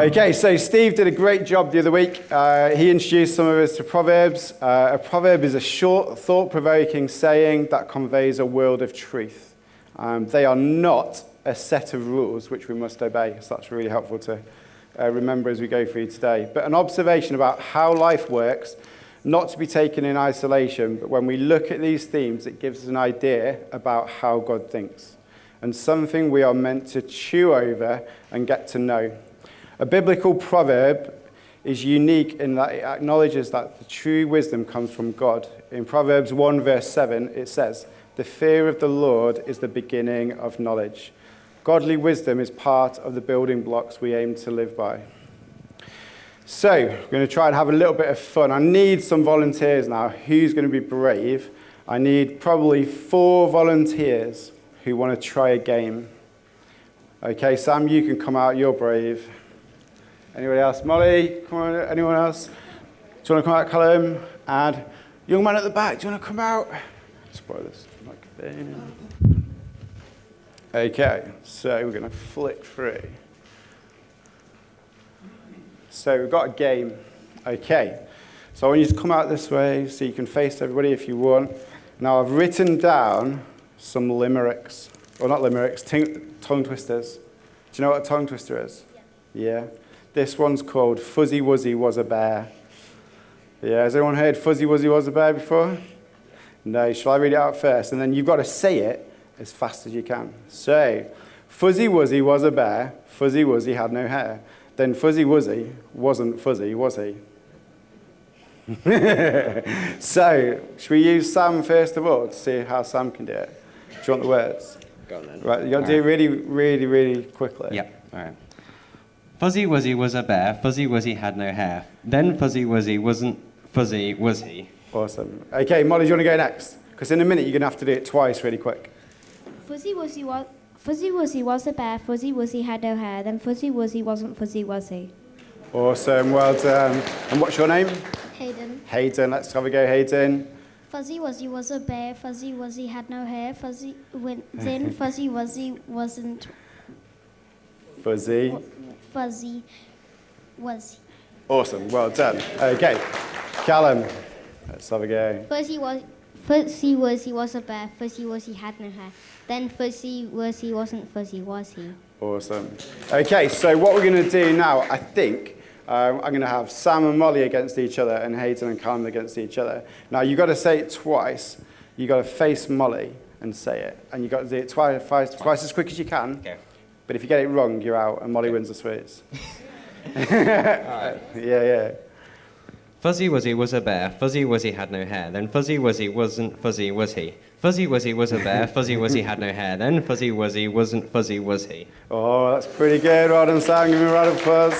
Okay, so Steve did a great job the other week. He introduced some of us to Proverbs. A proverb is a short, thought-provoking saying that conveys a world of truth. They are not a set of rules which we must obey, so that's really helpful to remember as we go through today. But an observation about how life works, not to be taken in isolation, but when we look at these themes, it gives us an idea about how God thinks, and something we are meant to chew over and get to know. A biblical proverb is unique in that it acknowledges that the true wisdom comes from God. In Proverbs 1 verse 7, it says, "The fear of the Lord is the beginning of knowledge." Godly wisdom is part of the building blocks we aim to live by. So, we're going to try and have a little bit of fun. I need some volunteers now. Who's going to be brave? I need probably 4 volunteers who want to try a game. Okay, Sam, you can come out. You're brave. Anybody else? Molly, come on. Anyone else? Do you want to come out, Callum? And young man at the back, do you want to come out? Spoil this microphone. Okay, so we're going to flick through. So we've got a game. Okay, so I want you to come out this way so you can face everybody if you want. Now I've written down some limericks. Well, not limericks, tongue twisters. Do you know what a tongue twister is? Yeah. This one's called Fuzzy Wuzzy Was a Bear. Yeah, has anyone heard Fuzzy Wuzzy Was a Bear before? No, shall I read it out first? And then you've got to say it as fast as you can. So, Fuzzy Wuzzy was a bear, Fuzzy Wuzzy had no hair. Then Fuzzy Wuzzy wasn't fuzzy, was he? So, should we use Sam first of all to see how Sam can do it? Do you want the words? Go on then. Right, you got to do it really, really, really quickly. Yep, all right. Fuzzy Wuzzy was a bear, Fuzzy Wuzzy had no hair. Then Fuzzy Wuzzy wasn't fuzzy, was he? Awesome. Okay, Molly, do you want to go next? Because in a minute you're going to have to do it twice really quick. Fuzzy Wuzzy was a bear, Fuzzy Wuzzy had no hair, then Fuzzy Wuzzy wasn't fuzzy, was he? Awesome, well done. And what's your name? Hayden. Hayden, let's have a go, Hayden. Fuzzy Wuzzy was a bear, Fuzzy Wuzzy had no hair, then Fuzzy Wuzzy wasn't Fuzzy. fuzzy, was he? Awesome, well done. Okay, Callum, let's have a go. Fuzzy Wuzzy was a bear, Fuzzy Wuzzy had no hair, then Fuzzy Wuzzy wasn't fuzzy, was he? Awesome. Okay, so what we're going to do now, I think, I'm going to have Sam and Molly against each other and Hayden and Callum against each other. Now, you've got to say it twice. You've got to face Molly and say it. And you've got to do it twice as quick as you can. Okay. But if you get it wrong, you're out and Molly wins the sweets. All right. Yeah. Fuzzy Wuzzy was a bear, Fuzzy Wuzzy had no hair. Then Fuzzy Wuzzy wasn't fuzzy, was he? Fuzzy Wuzzy was a bear, Fuzzy Wuzzy had no hair. Then Fuzzy Wuzzy wasn't fuzzy, was he? Oh, that's pretty good. Well done, Sam. Give me a round of applause.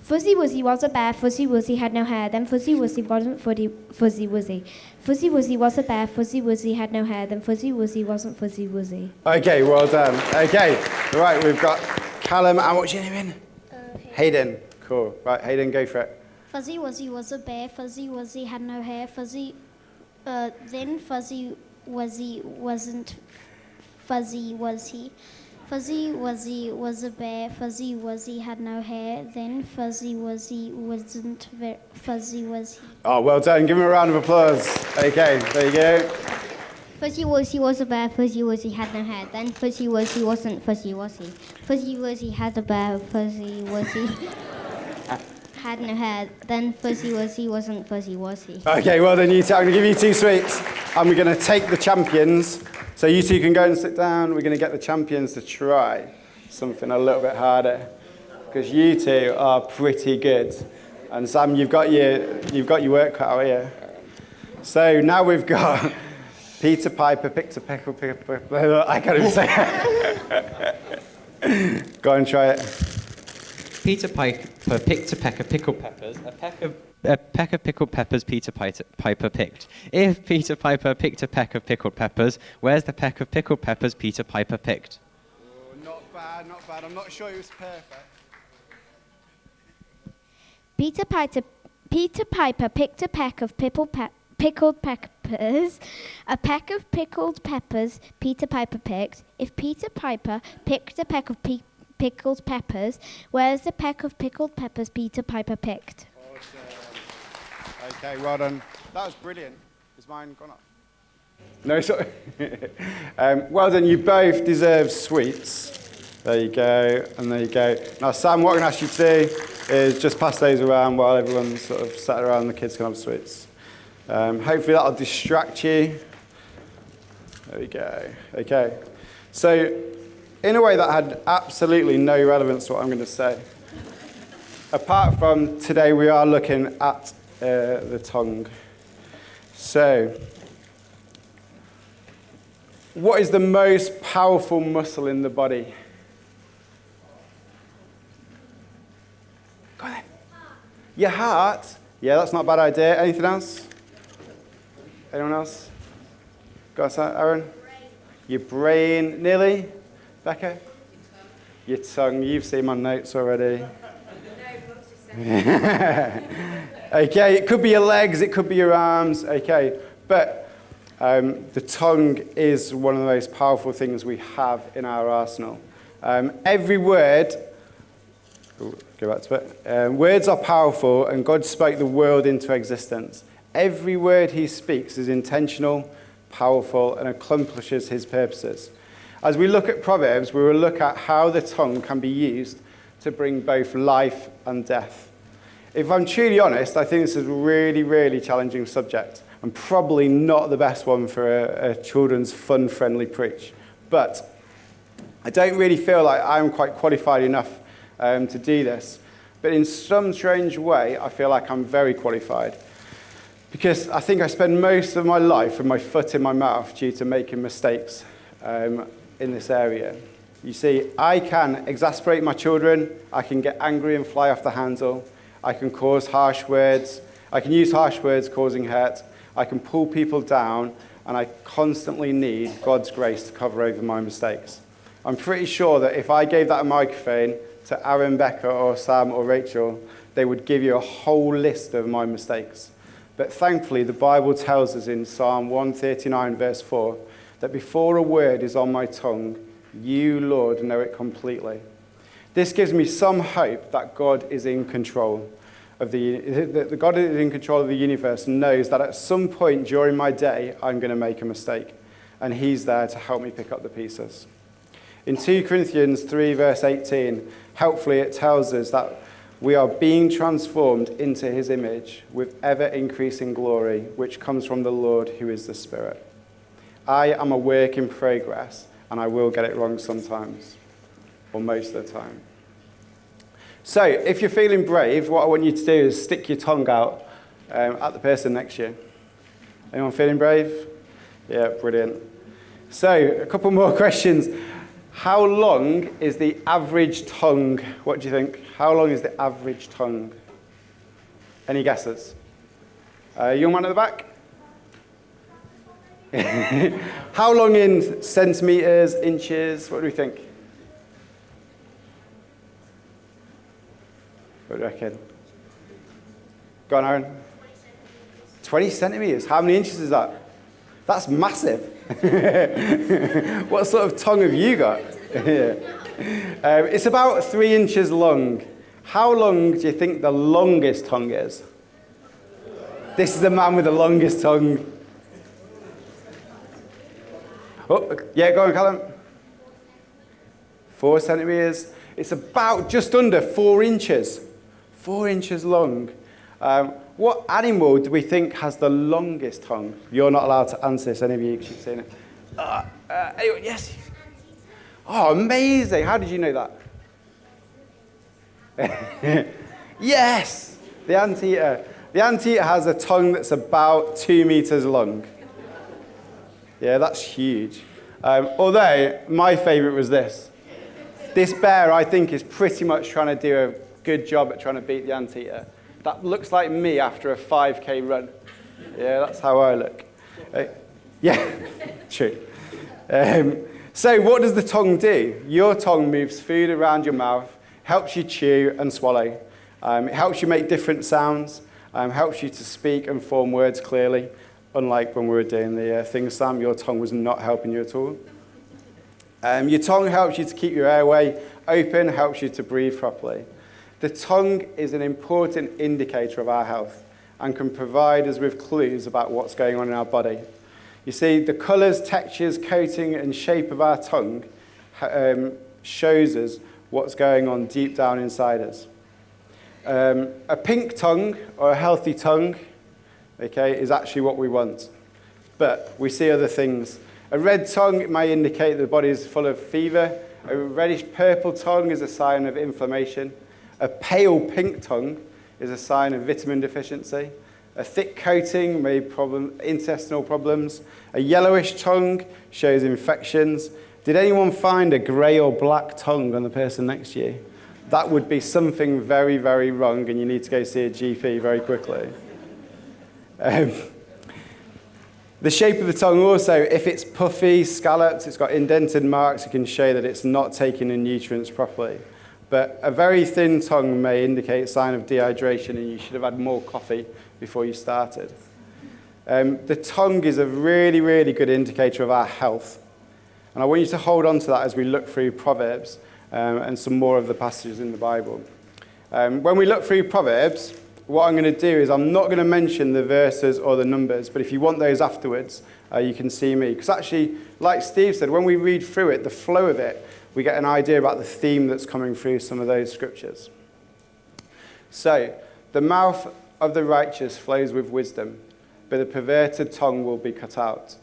Fuzzy Wuzzy was a bear, Fuzzy Wuzzy had no hair, then Fuzzy Wuzzy wasn't fuzzy Wuzzy. Fuzzy Wuzzy was a bear, Fuzzy Wuzzy had no hair, then Fuzzy Wuzzy wasn't fuzzy Wuzzy. Okay, well done. Okay, right, we've got Callum and what's your name in? Hayden. Cool. Right, Hayden, go for it. Fuzzy Wuzzy was a bear, Fuzzy Wuzzy had no hair, then Fuzzy Wuzzy wasn't fuzzy, was he? Fuzzy Wuzzy was a bear, Fuzzy Wuzzy had no hair, then Fuzzy Wuzzy wasn't fuzzy, was he? Oh, well done. Give him a round of applause. Okay, there you go. Fuzzy Wuzzy was a bear, Fuzzy Wuzzy had no hair, then Fuzzy Wuzzy wasn't fuzzy, was he? Fuzzy Wuzzy had a bear, Fuzzy Wuzzy had no hair, then Fuzzy Wuzzy wasn't fuzzy, was he? Okay, well done, you two. I'm going to give you 2 sweets, and we're going to take the champions. So you two can go and sit down. We're going to get the champions to try something a little bit harder, because you two are pretty good. And Sam, you've got your work cut out here. So now we've got Peter Piper picked a peck of I can't even say it. Go and try it. Peter Piper picked a peck of pickled peppers. A peck of pickled peppers Peter Piper picked. If Peter Piper picked a peck of pickled peppers, where's the peck of pickled peppers Peter Piper picked? Oh, not bad, not bad. I'm not sure it was perfect. Peter Piper picked a peck of pickled peppers. A peck of pickled peppers Peter Piper picked. If Peter Piper picked a peck of pickled peppers? Where's the peck of pickled peppers Peter Piper picked? Awesome. Okay, well done. That was brilliant. Is mine gone up? No, sorry. Well done. You both deserve sweets. There you go, and there you go. Now, Sam, what I'm going to ask you to do is just pass those around while everyone's sort of sat around and the kids can have sweets. Hopefully that'll distract you. There we go. Okay. So, in a way that had absolutely no relevance to what I'm going to say, apart from today we are looking at the tongue. So, what is the most powerful muscle in the body? Go on then. Your heart. Yeah, that's not a bad idea. Anything else? Anyone else? Got that, Aaron? Your brain. Nearly? Becca? Your tongue. You've seen my notes already. Okay, it could be your legs, it could be your arms. Okay, but the tongue is one of the most powerful things we have in our arsenal. Every word, go back to it. Words are powerful, and God spoke the world into existence. Every word he speaks is intentional, powerful, and accomplishes his purposes. As we look at Proverbs, we will look at how the tongue can be used to bring both life and death. If I'm truly honest, I think this is a really, really challenging subject, and probably not the best one for a children's fun-friendly preach. But I don't really feel like I'm quite qualified enough to do this. But in some strange way, I feel like I'm very qualified. Because I think I spend most of my life with my foot in my mouth due to making mistakes in this area. You see, I can exasperate my children, I can get angry and fly off the handle, I can cause harsh words, I can use harsh words causing hurt, I can pull people down, and I constantly need God's grace to cover over my mistakes. I'm pretty sure that if I gave that a microphone to Aaron, Becca, or Sam, or Rachel, they would give you a whole list of my mistakes. But thankfully, the Bible tells us in Psalm 139, verse 4, that before a word is on my tongue, you, Lord, know it completely. This gives me some hope that God is in control of the God is in control of the universe and knows that at some point during my day, I'm going to make a mistake, and he's there to help me pick up the pieces. In 2 Corinthians 3, verse 18, helpfully it tells us that we are being transformed into his image with ever-increasing glory, which comes from the Lord who is the Spirit. I am a work in progress, and I will get it wrong sometimes, or most of the time. So, if you're feeling brave, what I want you to do is stick your tongue out at the person next to you. Anyone feeling brave? Yeah, brilliant. So, a couple more questions. How long is the average tongue? What do you think? How long is the average tongue? Any guesses? Young man at the back? How long in centimetres, inches? What do we think? What do you reckon? Go on, Aaron. 20 centimetres. How many inches is that? That's massive. What sort of tongue have you got? It's about 3 inches long. How long do you think the longest tongue is? This is the man with the longest tongue. Oh, yeah, go on, Callum. 4 centimetres. It's about just under 4 inches. 4 inches long. What animal do we think has the longest tongue? You're not allowed to answer this, any of you, because you've seen it. Anyone? Yes? Oh, amazing. How did you know that? Yes! The anteater. The anteater has a tongue that's about 2 meters long. Yeah, that's huge. Although, my favourite was this. This bear, I think, is pretty much trying to do a good job at trying to beat the anteater. That looks like me after a 5K run. Yeah, that's how I look. Yeah, true. So what does the tongue do? Your tongue moves food around your mouth, helps you chew and swallow. It helps you make different sounds, helps you to speak and form words clearly. Unlike when we were doing the thing, Sam, your tongue was not helping you at all. Your tongue helps you to keep your airway open helps you to breathe properly. The tongue is an important indicator of our health and can provide us with clues about what's going on in our body. You see, the colours, textures, coating and shape of our tongue shows us what's going on deep down inside us. A pink tongue or a healthy tongue, okay, is actually what we want. But we see other things. A red tongue, it may indicate the body is full of fever. A reddish purple tongue is a sign of inflammation. A pale pink tongue is a sign of vitamin deficiency. A thick coating may intestinal problems. A yellowish tongue shows infections. Did anyone find a grey or black tongue on the person next to you? That would be something very, very wrong, and you need to go see a GP very quickly. The shape of the tongue also, if it's puffy, scalloped, it's got indented marks, it can show that it's not taking in nutrients properly. But a very thin tongue may indicate a sign of dehydration, and you should have had more coffee before you started. The tongue is a really, really good indicator of our health. And I want you to hold on to that as we look through Proverbs and some more of the passages in the Bible. When we look through Proverbs, what I'm going to do is I'm not going to mention the verses or the numbers, but if you want those afterwards, you can see me. Because actually, like Steve said, when we read through it, the flow of it, we get an idea about the theme that's coming through some of those scriptures. So, the mouth of the righteous flows with wisdom, but the perverted tongue will be cut out.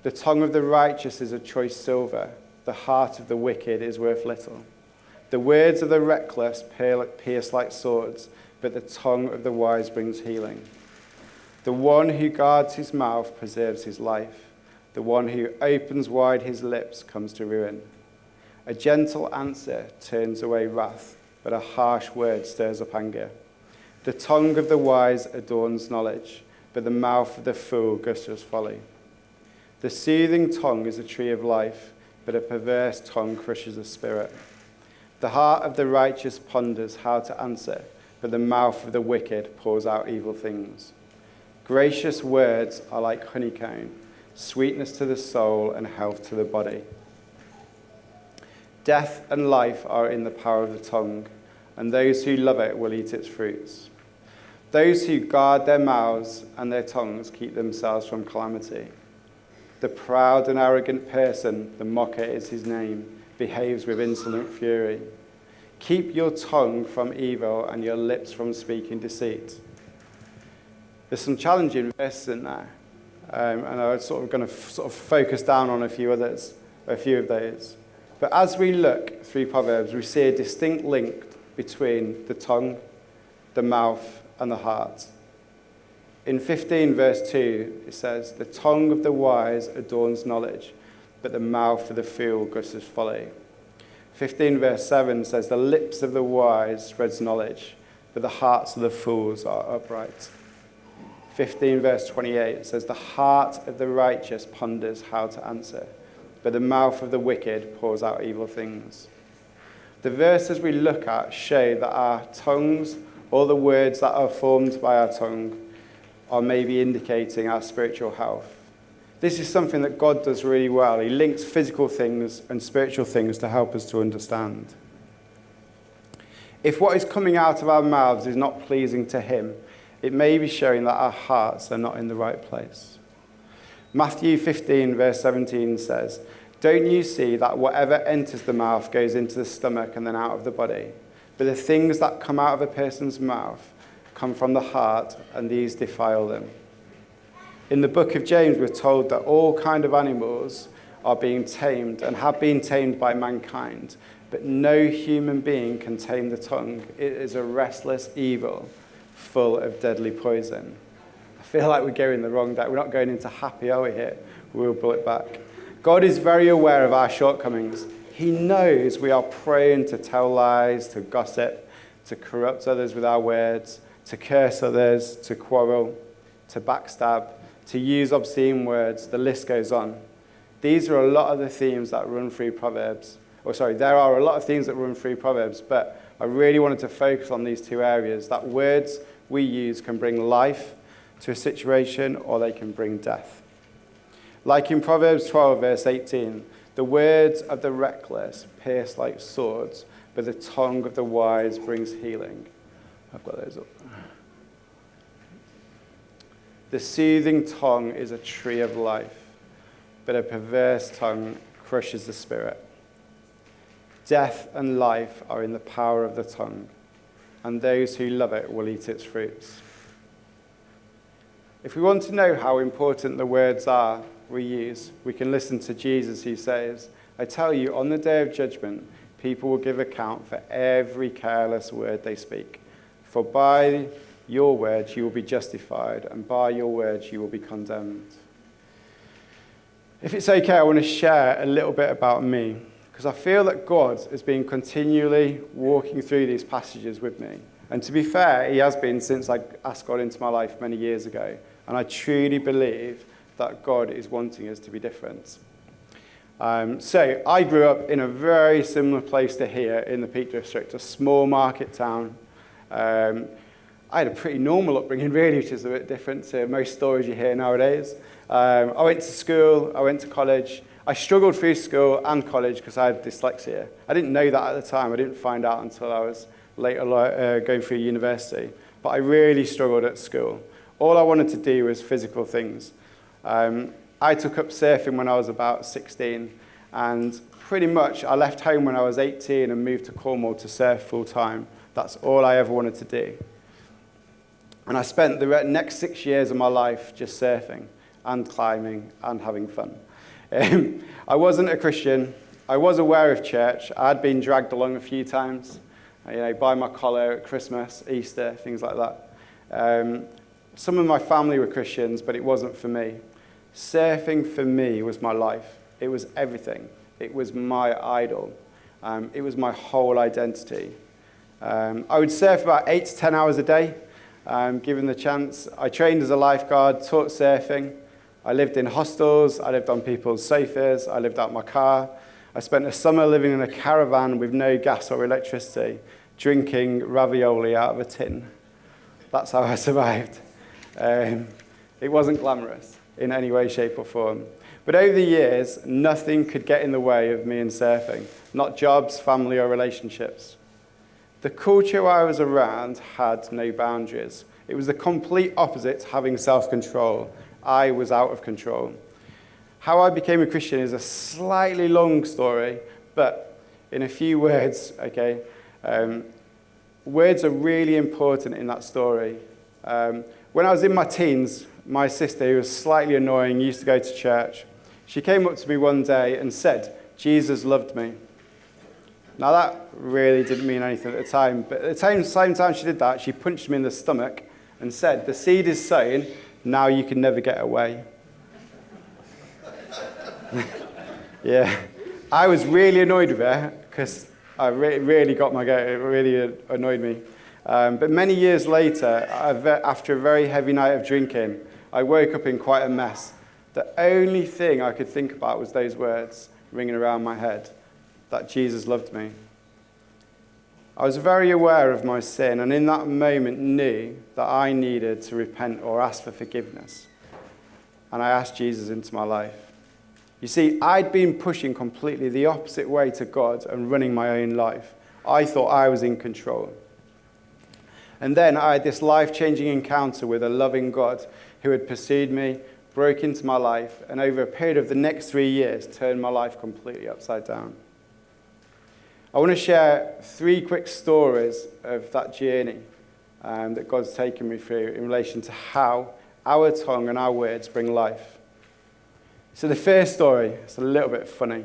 The tongue of the righteous is a choice silver. The heart of the wicked is worth little. The words of the reckless pierce like swords, but the tongue of the wise brings healing. The one who guards his mouth preserves his life. The one who opens wide his lips comes to ruin. A gentle answer turns away wrath, but a harsh word stirs up anger. The tongue of the wise adorns knowledge, but the mouth of the fool gusters folly. The soothing tongue is a tree of life, but a perverse tongue crushes the spirit. The heart of the righteous ponders how to answer, but the mouth of the wicked pours out evil things. Gracious words are like honeycomb, sweetness to the soul and health to the body. Death and life are in the power of the tongue, and those who love it will eat its fruits. Those who guard their mouths and their tongues keep themselves from calamity. The proud and arrogant person, the mocker is his name, behaves with insolent fury. Keep your tongue from evil and your lips from speaking deceit. There's some challenging verses in there, and I'm going to focus down on a few of those. But as we look through Proverbs, we see a distinct link between the tongue, the mouth, and the heart. In 15 verse 2, it says, "The tongue of the wise adorns knowledge, but the mouth of the fool gusters folly." 15 verse 7 says, "The lips of the wise spreads knowledge, but the hearts of the fools are upright." 15 verse 28 says, "The heart of the righteous ponders how to answer, but the mouth of the wicked pours out evil things." The verses we look at show that our tongues, or the words that are formed by our tongue, are maybe indicating our spiritual health. This is something that God does really well. He links physical things and spiritual things to help us to understand. If what is coming out of our mouths is not pleasing to him, it may be showing that our hearts are not in the right place. Matthew 15 verse 17 says, "Don't you see that whatever enters the mouth goes into the stomach and then out of the body? But the things that come out of a person's mouth come from the heart, and these defile them." In the book of James, we're told that all kind of animals are being tamed and have been tamed by mankind, but no human being can tame the tongue. It is a restless evil, full of deadly poison. I feel like we're going the wrong way. We're not going into happy, are we here? We'll pull it back. God is very aware of our shortcomings. He knows we are prone to tell lies, to gossip, to corrupt others with our words, to curse others, to quarrel, to backstab, to use obscene words. The list goes on. These are a lot of the themes that run through Proverbs. There are a lot of themes that run through Proverbs, but I really wanted to focus on these two areas, that words we use can bring life to a situation or they can bring death. Like in Proverbs 12, verse 18, the words of the reckless pierce like swords, but the tongue of the wise brings healing. I've got those up. The soothing tongue is a tree of life, but a perverse tongue crushes the spirit. Death and life are in the power of the tongue, and those who love it will eat its fruits. If we want to know how important the words are we use, we can listen to Jesus, who says, I tell you, on the day of judgment, people will give account for every careless word they speak. For by your words you will be justified, and by your words you will be condemned. If it's okay, I want to share a little bit about me, because I feel that God has been continually walking through these passages with me. And to be fair, he has been since I asked God into my life many years ago. And I truly believe that God is wanting us to be different. So I grew up in a very similar place to here in the Peak District, a small market town. I had a pretty normal upbringing, really, which is a bit different to most stories you hear nowadays. I went to school, I went to college. I struggled through school and college because I had dyslexia. I didn't know that at the time. I didn't find out until I was later going through university. But I really struggled at school. All I wanted to do was physical things. I took up surfing when I was about 16, and pretty much I left home when I was 18 and moved to Cornwall to surf full time. That's all I ever wanted to do. And I spent the next 6 years of my life just surfing and climbing and having fun. I wasn't a Christian. I was aware of church. I had been dragged along a few times, by my collar at Christmas, Easter, things like that. Some of my family were Christians, but it wasn't for me. Surfing for me was my life. It was everything. It was my idol. It was my whole identity. I would surf about 8 to 10 hours a day, given the chance. I trained as a lifeguard, taught surfing. I lived in hostels. I lived on people's sofas. I lived out my car. I spent a summer living in a caravan with no gas or electricity, drinking ravioli out of a tin. That's how I survived. It wasn't glamorous in any way, shape, or form. But over the years, nothing could get in the way of me and surfing, not jobs, family, or relationships. The culture I was around had no boundaries. It was the complete opposite to having self-control. I was out of control. How I became a Christian is a slightly long story, but in a few words, okay, words are really important in that story. When I was in my teens, my sister, who was slightly annoying, used to go to church. She came up to me one day and said, Jesus loved me. Now that really didn't mean anything at the time, but at the same time she did that, she punched me in the stomach and said, the seed is sown, now you can never get away. Yeah, I was really annoyed with her because I really got my goat. It really annoyed me. But many years later, after a very heavy night of drinking, I woke up in quite a mess. The only thing I could think about was those words ringing around my head, that Jesus loved me. I was very aware of my sin, and in that moment knew that I needed to repent or ask for forgiveness. And I asked Jesus into my life. You see, I'd been pushing completely the opposite way to God and running my own life. I thought I was in control. And then I had this life-changing encounter with a loving God who had pursued me, broke into my life, and over a period of the next 3 years, turned my life completely upside down. I want to share 3 quick stories of that journey that God's taken me through in relation to how our tongue and our words bring life. So the first story, it's a little bit funny,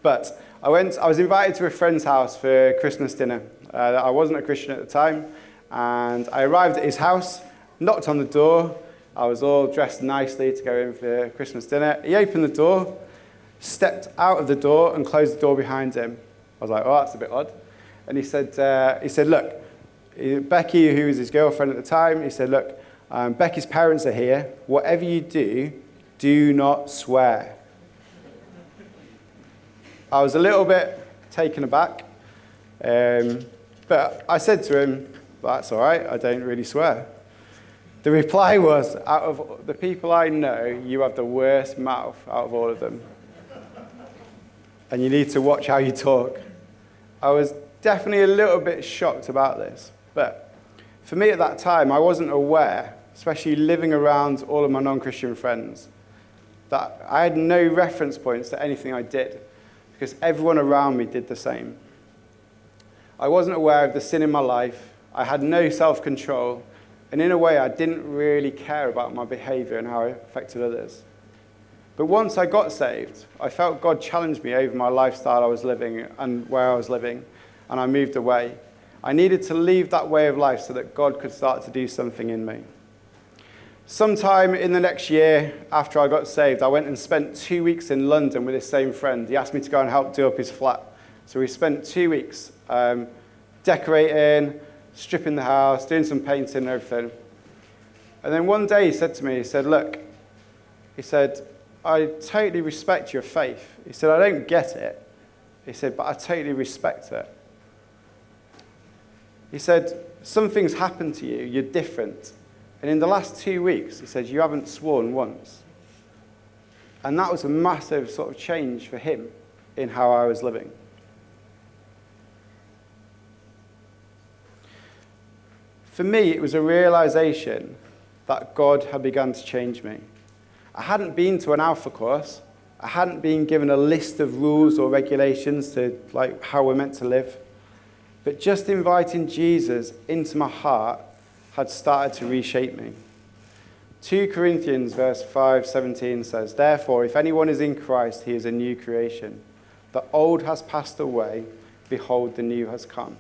but I was invited to a friend's house for Christmas dinner. I wasn't a Christian at the time, and I arrived at his house, knocked on the door. I was all dressed nicely to go in for Christmas dinner. He opened the door, stepped out of the door, and closed the door behind him. I was like, oh, that's a bit odd. And he said, look, Becky, who was his girlfriend at the time, he said, look, Becky's parents are here. Whatever you do, do not swear. I was a little bit taken aback, but I said to him, that's all right, I don't really swear. The reply was, out of the people I know, you have the worst mouth out of all of them. And you need to watch how you talk. I was definitely a little bit shocked about this. But for me at that time, I wasn't aware, especially living around all of my non-Christian friends, that I had no reference points to anything I did, because everyone around me did the same. I wasn't aware of the sin in my life. I had no self-control. And in a way, I didn't really care about my behavior and how it affected others. But once I got saved, I felt God challenged me over my lifestyle I was living and where I was living, and I moved away. I needed to leave that way of life so that God could start to do something in me. Sometime in the next year, after I got saved, I went and spent 2 weeks in London with this same friend. He asked me to go and help do up his flat. So we spent 2 weeks decorating, stripping the house, doing some painting and everything. And then one day he said to me, he said, look, he said, I totally respect your faith. He said, I don't get it. He said, but I totally respect it. He said, something's happened to you, you're different. And in the last 2 weeks, he said, you haven't sworn once. And that was a massive sort of change for him in how I was living. For me, it was a realization that God had begun to change me. I hadn't been to an Alpha course. I hadn't been given a list of rules or regulations to like how we're meant to live. But just inviting Jesus into my heart had started to reshape me. 2 Corinthians verse 5:17 says, therefore, if anyone is in Christ, he is a new creation. The old has passed away. Behold, the new has come.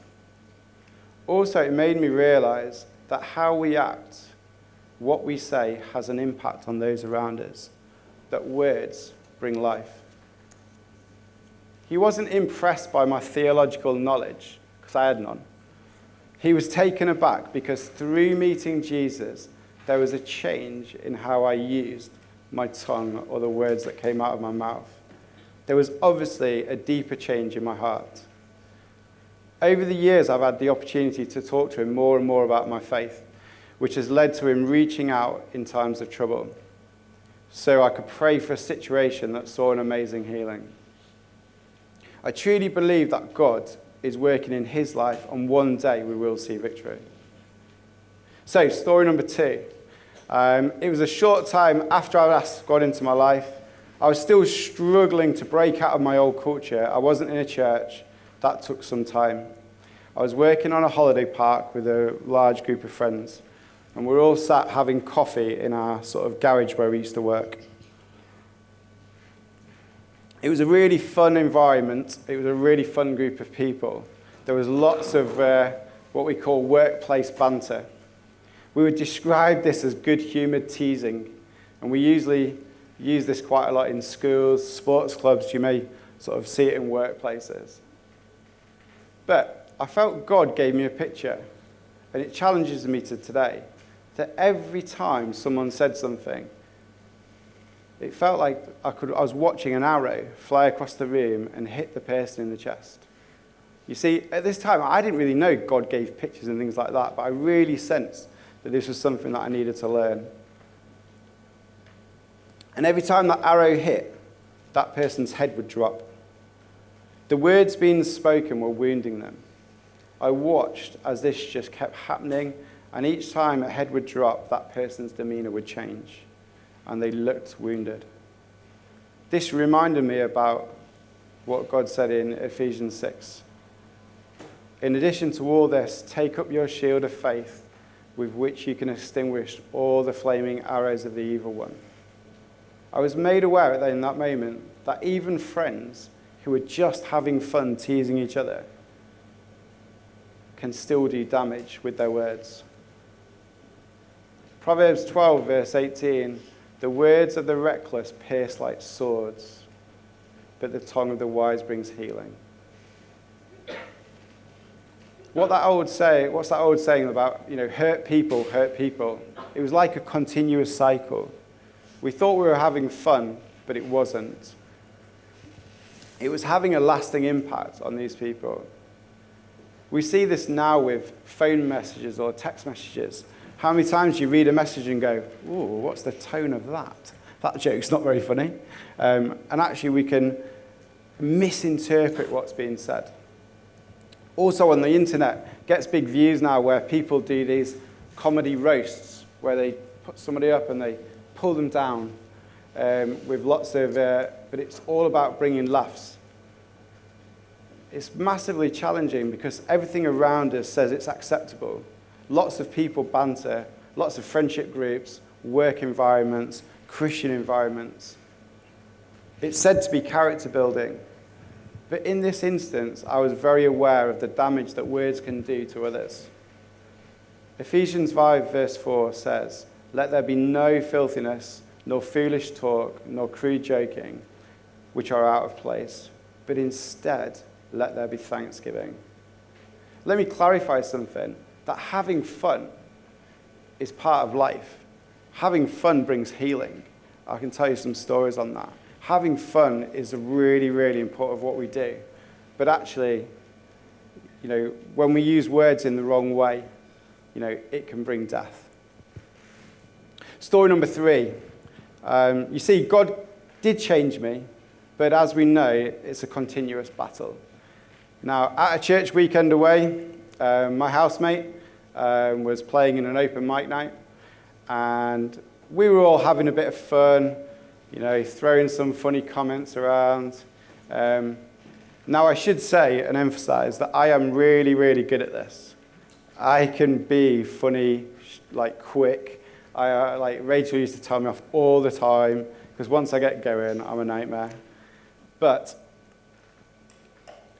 Also, it made me realize that how we act, what we say, has an impact on those around us, that words bring life. He wasn't impressed by my theological knowledge, because I had none. He was taken aback because through meeting Jesus, there was a change in how I used my tongue or the words that came out of my mouth. There was obviously a deeper change in my heart. Over the years, I've had the opportunity to talk to him more and more about my faith, which has led to him reaching out in times of trouble, so I could pray for a situation that saw an amazing healing. I truly believe that God is working in his life, and one day we will see victory. So, story number 2. It was a short time after I asked God into my life. I was still struggling to break out of my old culture. I wasn't in a church. That took some time. I was working on a holiday park with a large group of friends, and we were all sat having coffee in our sort of garage where we used to work. It was a really fun environment. It was a really fun group of people. There was lots of what we call workplace banter. We would describe this as good-humoured teasing, and we usually use this quite a lot in schools, sports clubs. You may sort of see it in workplaces. But I felt God gave me a picture, and it challenges me to today, that every time someone said something, it felt like I was watching an arrow fly across the room and hit the person in the chest. You see, at this time, I didn't really know God gave pictures and things like that, but I really sensed that this was something that I needed to learn. And every time that arrow hit, that person's head would drop. The words being spoken were wounding them. I watched as this just kept happening, and each time a head would drop, that person's demeanor would change, and they looked wounded. This reminded me about what God said in Ephesians 6. In addition to all this, take up your shield of faith, with which you can extinguish all the flaming arrows of the evil one. I was made aware in that moment that even friends who are just having fun teasing each other can still do damage with their words. Proverbs 12, verse 18, the words of the reckless pierce like swords, but the tongue of the wise brings healing. What's that old saying about, hurt people, hurt people? It was like a continuous cycle. We thought we were having fun, but it wasn't. It was having a lasting impact on these people. We see this now with phone messages or text messages. How many times do you read a message and go, ooh, what's the tone of that? That joke's not very funny. And actually we can misinterpret what's being said. Also on the internet, gets big views now where people do these comedy roasts where they put somebody up and they pull them down with lots of, but it's all about bringing laughs. It's massively challenging because everything around us says it's acceptable. Lots of people banter, lots of friendship groups, work environments, Christian environments. It's said to be character building. But in this instance, I was very aware of the damage that words can do to others. Ephesians 5 verse 4 says, "Let there be no filthiness, nor foolish talk, nor crude joking, which are out of place, but instead let there be thanksgiving." Let me clarify something, that having fun is part of life. Having fun brings healing. I can tell you some stories on that. Having fun is a really, really important of what we do. But actually, when we use words in the wrong way, it can bring death. Story number 3. You see, God did change me, but as we know, it's a continuous battle. Now, at a church weekend away, my housemate was playing in an open mic night, and we were all having a bit of fun, throwing some funny comments around. Now, I should say and emphasize that I am really, really good at this. I can be funny, quick. Rachel used to tell me off all the time, because once I get going, I'm a nightmare. But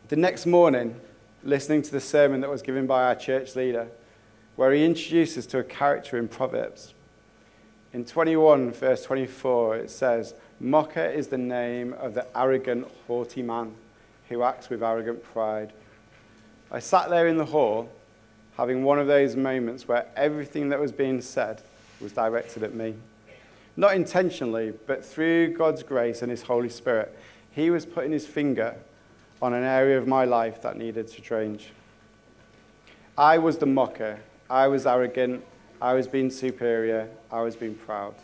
the next morning, listening to the sermon that was given by our church leader, where he introduces to a character in Proverbs. In 21, verse 24, it says, "Mocker is the name of the arrogant, haughty man who acts with arrogant pride." I sat there in the hall, having one of those moments where everything that was being said was directed at me. Not intentionally, but through God's grace and his Holy Spirit, he was putting his finger on an area of my life that needed to change. I was the mocker. I was arrogant. I was being superior. I was being proud.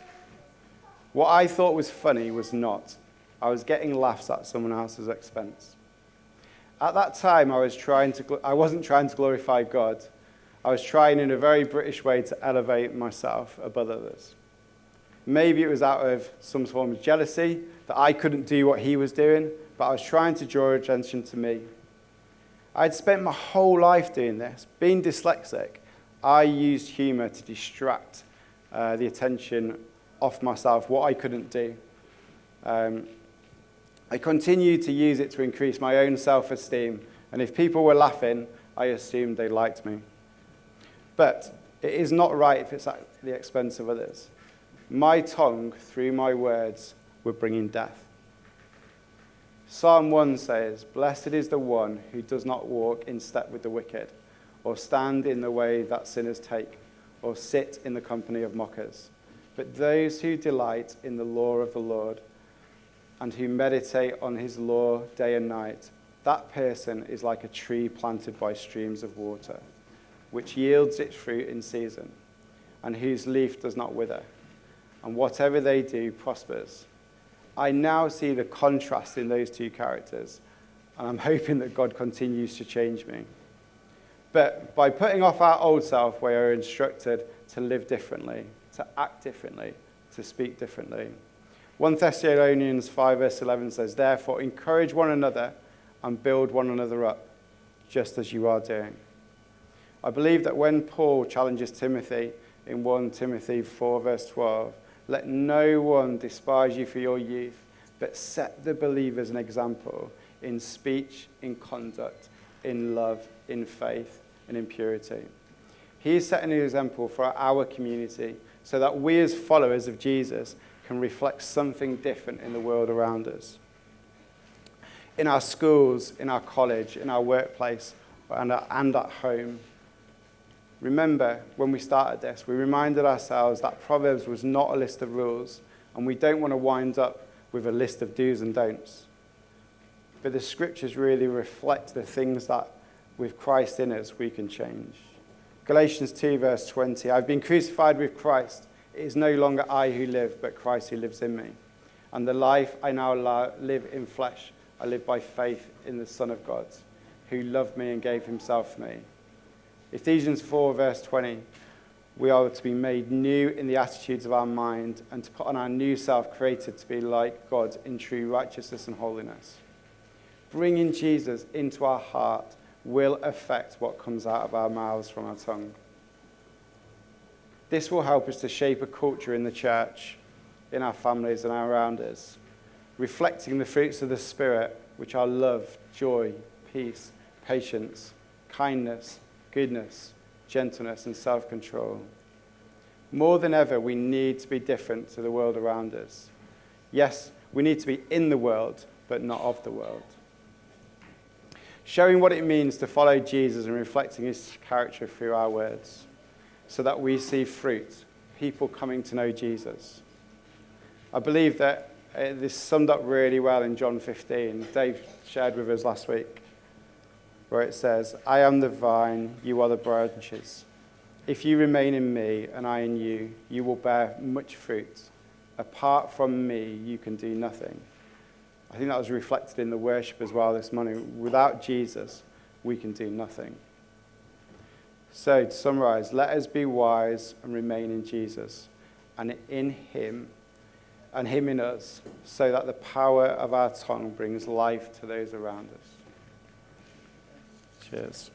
What I thought was funny was not. I was getting laughs at someone else's expense. At that time, I wasn't trying to glorify God. I was trying in a very British way to elevate myself above others. Maybe it was out of some form of jealousy that I couldn't do what he was doing, but I was trying to draw attention to me. I'd spent my whole life doing this. Being dyslexic, I used humor to distract the attention off myself, what I couldn't do. I continued to use it to increase my own self-esteem, and if people were laughing, I assumed they liked me. But it is not right if it's at the expense of others. My tongue, through my words, were bringing death. Psalm 1 says, "Blessed is the one who does not walk in step with the wicked, or stand in the way that sinners take, or sit in the company of mockers. But those who delight in the law of the Lord, and who meditate on his law day and night, that person is like a tree planted by streams of water, which yields its fruit in season, and whose leaf does not wither. And whatever they do prospers." I now see the contrast in those two characters, and I'm hoping that God continues to change me. But by putting off our old self, we are instructed to live differently, to act differently, to speak differently. 1 Thessalonians 5 verse 11 says, "Therefore encourage one another and build one another up, just as you are doing." I believe that when Paul challenges Timothy in 1 Timothy 4 verse 12, "Let no one despise you for your youth, but set the believers an example in speech, in conduct, in love, in faith, and in purity." He is setting an example for our community so that we as followers of Jesus can reflect something different in the world around us. In our schools, in our college, in our workplace, and at home. Remember, when we started this, we reminded ourselves that Proverbs was not a list of rules, and we don't want to wind up with a list of do's and don'ts. But the scriptures really reflect the things that, with Christ in us, we can change. Galatians 2, verse 20, "I've been crucified with Christ. It is no longer I who live, but Christ who lives in me. And the life I now live in flesh, I live by faith in the Son of God, who loved me and gave himself for me. Ephesians 4, verse 20. We are to be made new in the attitudes of our mind and to put on our new self, created to be like God in true righteousness and holiness. Bringing Jesus into our heart will affect what comes out of our mouths from our tongue. This will help us to shape a culture in the church, in our families and around us, reflecting the fruits of the Spirit, which are love, joy, peace, patience, kindness, goodness, gentleness, and self-control. More than ever, we need to be different to the world around us. Yes, we need to be in the world, but not of the world. Showing what it means to follow Jesus and reflecting his character through our words, so that we see fruit, people coming to know Jesus. I believe that this summed up really well in John 15. Dave shared with us last week, where it says, I am the vine, you are the branches. If you remain in me and I in you, you will bear much fruit. Apart from me, you can do nothing. I think that was reflected in the worship as well this morning. Without Jesus, we can do nothing. So, to summarize, let us be wise and remain in Jesus and in him and him in us, so that the power of our tongue brings life to those around us. Cheers.